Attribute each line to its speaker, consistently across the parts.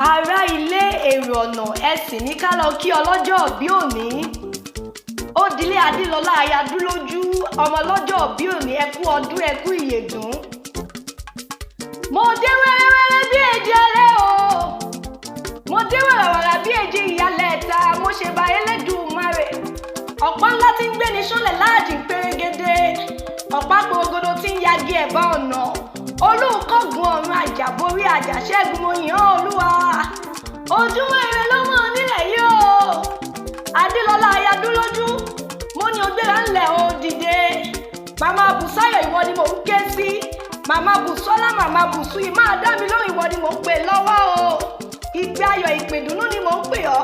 Speaker 1: Ará ilé èrò ọ̀nà ẹ̀sìn ní ká lọ kí ọlọ́jọ́ bí òní. Ó dilé Adélọlá ayadúlójú ọmọ ọlọ́jọ́ bí òní ẹkú ọdún ẹkú ìyèdún. Mo dé wẹ́rẹ́wẹ́rẹ́ bí èjì alẹ́ o. Mo dé wàràwàrà bí èjì ìyálẹ̀ ẹ̀ta. Mo ṣe bá Elédùmarè. Ọ̀pá ńlá tí ń gbé ní sólẹ̀ láàjì pérégedé. Ọ̀pá porogodo tí ń yagi ẹ̀bá ọ̀nà. Olùkọ́gun ọ̀run àjàborí àjàṣẹ́gun mo yìn ọ́ Olúwa. Ojúmọ́ ire ló mọ̀ nílẹ̀ yìí o. Adélọlá ayadúlójú mo ní ògbéra ńlẹ̀ o dìde. Màmá Bùsáyọ̀ ìwọ ni mò ń ké sí. Màmá Bùsọ́lá màmá Bùsúyì máa dá mi lóhùn ìwọ ni mò ń pè lọ́wọ́ o. Ìpè ayọ̀ ìpè ìdùnnú ni mò ń pè ọ́.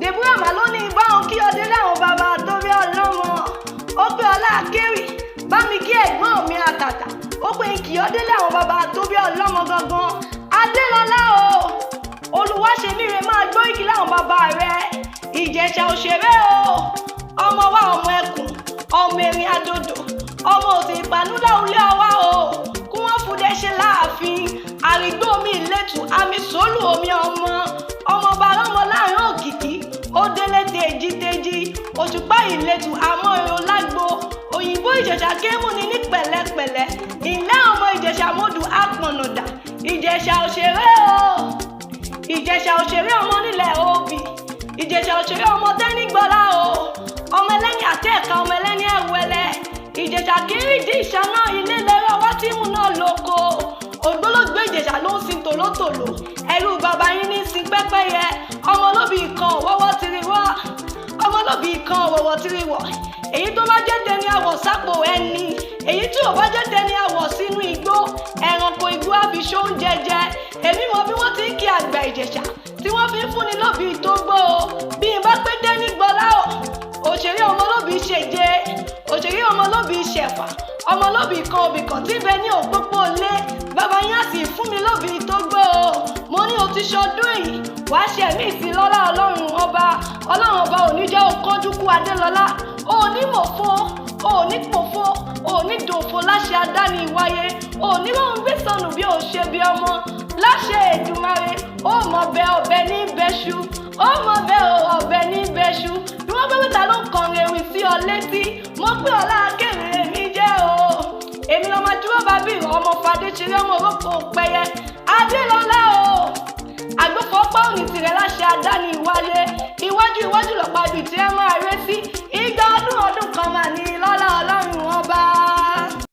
Speaker 1: Dèbúrà màá ló ní ìbáwọn kí ọdẹ láwọn bàbá torí ọlọ́mọ. Ó pé Olá Akéwì bá mi kí ẹ̀gbọ́n mi àtàtà. Ó pé kí ọdẹ láwọn bàbá torí ọlọ́mọ gangan. Adélọlá o. Olúwaṣemíre máa gbọ́ ìkí láwọn bàbá rẹ̀. Ìjẹ̀ṣà òṣèré o. Ọmọ wa ọmọ ẹkùn. Ọmọ erin adòdò. Ọmọ òsì ìpànúdà ulé ọwá o. Kí wọ́n fúnde ṣe láàfin. Àrígbó omi ìletù àmì sólù omi ọmọ. Ọmọọba lọ́mọ láàrin òkìkí. Ó délé tèjítèjí. Òṣùpá ìletù àmọ́ èrò lágbo. Òyìnbó Ìjẹ̀ṣà kémù ni ní pẹ̀lẹ́pẹ̀lẹ́. Ìlẹ́ ọmọ Ìjẹ̀ṣà mọ́dù àpọ̀nọ̀dà. Ìjẹ̀ṣà òṣèré o. Ìjẹ̀ṣà òṣèré ọmọ nílẹ̀ òbí. Ìjẹ̀ṣà òṣèré ọmọ tẹ́nígbọ́lá o. Ọmọ ẹlẹ́ni àtẹ́ẹ̀ka ọmọ ẹlẹ́ni ẹ̀wẹ̀lẹ̀. Ìjẹ̀ṣà kiri di ìṣáná ilé lẹ́rọ ọwọ́ tí mú náà lóko. Ògbólógbé Ìjẹ̀ṣà ló ń sin tòlótòló. Ẹrú bàbá yín ní sin pẹ́pẹ́yẹ. Ọmọ lóbi ìkan òwọ́wọ́ tiri wọ́. Ọmọ lóbi ìkan òwọ́wọ́ tiri wọ̀. Èyí tó bá jẹ́ tẹni àwọ̀ sápò ẹni. Èyí tí ò bá jẹ́ tẹni àwọ̀ sínú igbó. Ẹranko igbó àfiṣó ń jẹjẹ. Èmi mọ bí wọ́n ti ń kí àgbà Ìjẹ̀ṣà tí wọ́n fi ń fúnni lóbi ìtógbó o. Bí n bá pé tẹ́nígbọ́lá o. Òṣèré ọmọ lóbi ṣèje. Òṣèré ọmọ lóbi ṣẹ̀fà. Ọmọ lóbi kan òbí kan tí bẹ ní òpópó lé. Bàbá yín á sì fún mi lóbi ìtógbó o. Mo ní o ti ṣọdún èyí. Wàá ṣe mí sí lọ́lá Ọlọ́run ọba. Ọlọ́run ọba ò ní jẹ́ òkánjú kú Adélọlá. O ò ní mòfo. O ò ní pòfo. O ò ní dòfo láṣẹ adáni ìwáyé. O ò ní wọ́n gbé sọnù bí o ṣe bí ọmọ. Láṣẹ Èdùmàrè. O mọ̀ bẹ ọ̀bẹ ní bẹ́ṣu. O mọ̀ bẹ ọ̀bẹ ní bẹ́ṣu. Bí wọ́n gbé ta ló ń kọrin ewì sí ọ létí. Mo pé Olá Akéwì mi jẹ́ o. Èmi lọ́mọ dúró bàbí ìrọ̀ ọmọ fadé ṣeré ọmọ òrókò pẹyẹ. Adélọlá o. Àgbẹ̀fọ́ pọ́ùnì tirẹ̀ láṣẹ adáni ìwáyé. Iwájú lọ̀pá ibi tí ẹ máa ré sí.